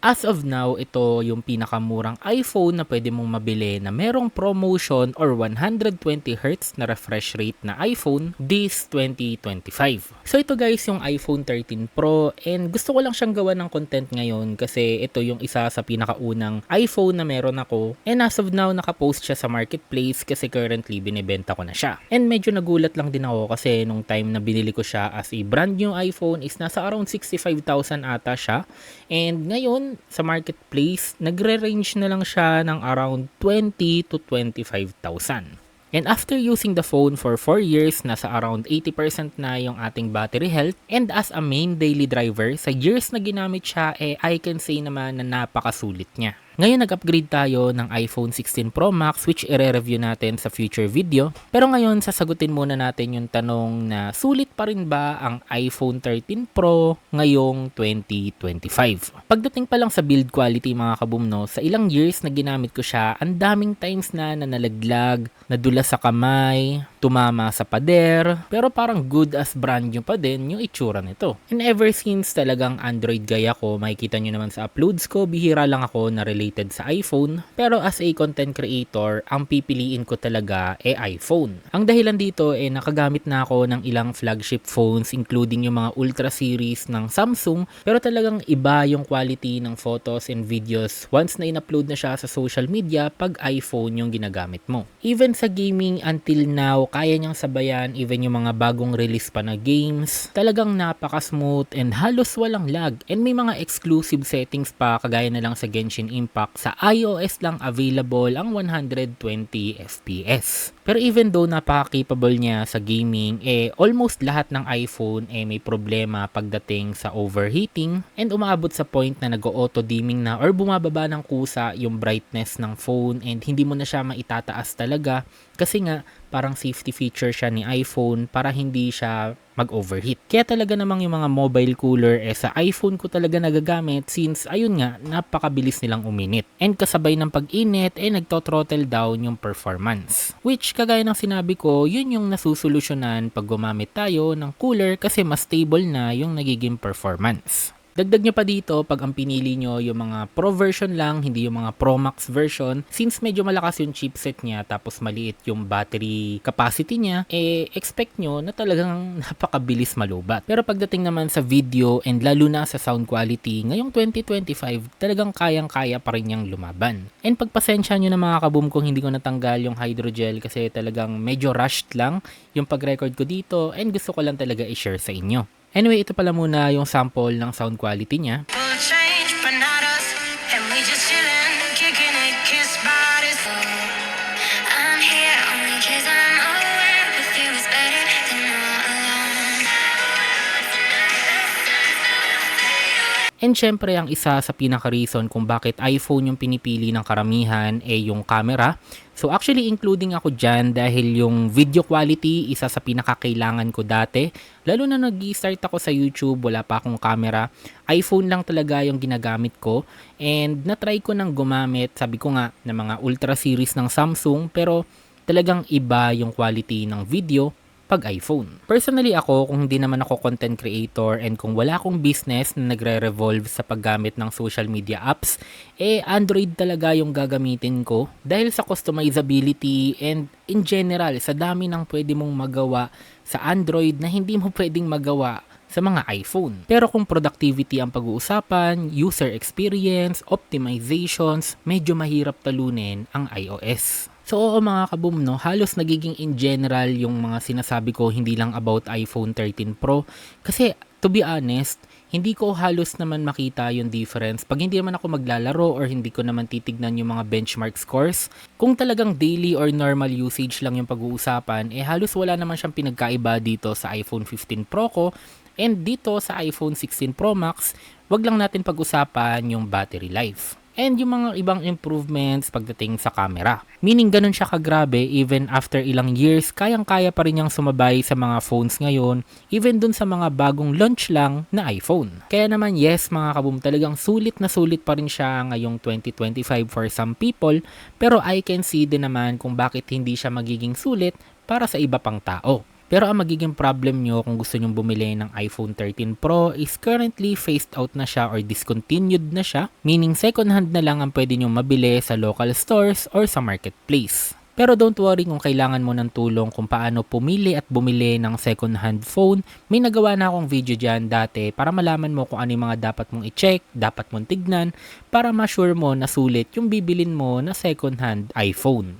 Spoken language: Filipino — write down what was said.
As of now, ito yung pinakamurang iPhone na pwede mong mabili na merong promotion or 120Hz na refresh rate na iPhone this 2025. So ito guys yung iPhone 13 Pro, and gusto ko lang siyang gawa ng content ngayon kasi ito yung isa sa pinakaunang iPhone na meron ako, and as of now nakapost siya sa marketplace kasi currently binibenta ko na siya. And medyo nagulat lang din ako kasi nung time na binili ko siya as a brand new iPhone is nasa around 65,000 ata siya, and ngayon sa marketplace, nagre-range na lang siya ng around 20 to 25,000. And after using the phone for 4 years, nasa around 80% na yung ating battery health. And as a main daily driver, sa years na ginamit siya, I can say naman na napakasulit niya. Ngayon nag-upgrade tayo ng iPhone 16 Pro Max, which i-review natin sa future video. Pero ngayon sasagutin muna natin yung tanong na sulit pa rin ba ang iPhone 13 Pro ngayong 2025? Pagdating pa lang sa build quality mga kabumno, sa ilang years na ginamit ko siya, ang daming times na nalaglag, nadula sa kamay, tumama sa pader, pero parang good as brand new pa din yung itsura nito. And ever since talagang Android guy ako, makikita nyo naman sa uploads ko, bihira lang ako na related sa iPhone. Pero as a content creator, ang pipiliin ko talaga iPhone. Ang dahilan dito nakagamit na ako ng ilang flagship phones including yung mga Ultra series ng Samsung, pero talagang iba yung quality ng photos and videos once na in-upload na siya sa social media pag iPhone yung ginagamit mo. Even sa gaming until now, kaya niyang sabayan even yung mga bagong release pa na games. Talagang napaka-smooth and halos walang lag. And may mga exclusive settings pa kagaya na lang sa Genshin Impact. Sa iOS lang available ang 120 FPS. Pero even though napaka-capable niya sa gaming, almost lahat ng iPhone may problema pagdating sa overheating and umaabot sa point na nag-auto dimming na or bumababa ng kusa yung brightness ng phone and hindi mo na siya maitataas talaga kasi nga parang safety feature siya ni iPhone para hindi siya mag-overheat. Kaya talaga namang yung mga mobile cooler sa iPhone ko talaga nagagamit since ayun nga, napakabilis nilang uminit. And kasabay ng pag-init nagto-throttle down yung performance. Which kagaya ng sinabi ko, yun yung nasusolusyonan pag gumamit tayo ng cooler kasi mas stable na yung nagiging performance. Dagdag nyo pa dito pag ang pinili nyo yung mga Pro version lang, hindi yung mga Pro Max version, since medyo malakas yung chipset niya tapos maliit yung battery capacity niya, expect nyo na talagang napakabilis malubat. Pero pagdating naman sa video and lalo na sa sound quality, ngayong 2025 talagang kayang-kaya pa rin niyang lumaban. And pagpasensya nyo na mga kaboom kung hindi ko natanggal yung hydrogel kasi talagang medyo rushed lang yung pag-record ko dito and gusto ko lang talaga i-share sa inyo. Anyway, ito pala muna yung sample ng sound quality niya. And syempre, ang isa sa pinaka-reason kung bakit iPhone yung pinipili ng karamihan yung camera. So actually including ako dyan dahil yung video quality isa sa pinakakailangan ko dati. Lalo na nag-start ako sa YouTube, wala pa akong camera. iPhone lang talaga yung ginagamit ko. And natry ko nang gumamit, sabi ko nga, ng mga Ultra series ng Samsung. Pero talagang iba yung quality ng video pag iPhone. Personally ako, kung hindi naman ako content creator and kung wala akong business na nagre-revolve sa paggamit ng social media apps, Android talaga yung gagamitin ko dahil sa customizability and in general sa dami ng pwede mong magawa sa Android na hindi mo pwedeng magawa sa mga iPhone. Pero kung productivity ang pag-uusapan, user experience, optimizations, medyo mahirap talunin ang iOS. So oo mga kaboom, halos nagiging in general yung mga sinasabi ko hindi lang about iPhone 13 Pro. Kasi to be honest, hindi ko halos naman makita yung difference pag hindi naman ako maglalaro or hindi ko naman titignan yung mga benchmark scores. Kung talagang daily or normal usage lang yung pag-uusapan, halos wala naman siyang pinagkaiba dito sa iPhone 15 Pro ko. And dito sa iPhone 16 Pro Max, wag lang natin pag-usapan yung battery life. And yung mga ibang improvements pagdating sa camera. Meaning ganun siya kagrabe even after ilang years, kayang-kaya pa rin niyang sumabay sa mga phones ngayon, even dun sa mga bagong launch lang na iPhone. Kaya naman yes mga kaboom, talagang sulit na sulit pa rin siya ngayong 2025 for some people, pero I can see din naman kung bakit hindi siya magiging sulit para sa iba pang tao. Pero ang magiging problem nyo kung gusto nyong bumili ng iPhone 13 Pro is currently phased out na siya or discontinued na siya, meaning second hand na lang ang pwede nyong mabili sa local stores or sa marketplace. Pero don't worry kung kailangan mo ng tulong kung paano pumili at bumili ng second hand phone. May nagawa na akong video dyan dati para malaman mo kung ano yung mga dapat mong i-check, dapat mong tignan, para ma-sure mo na sulit yung bibilin mo na second hand iPhone.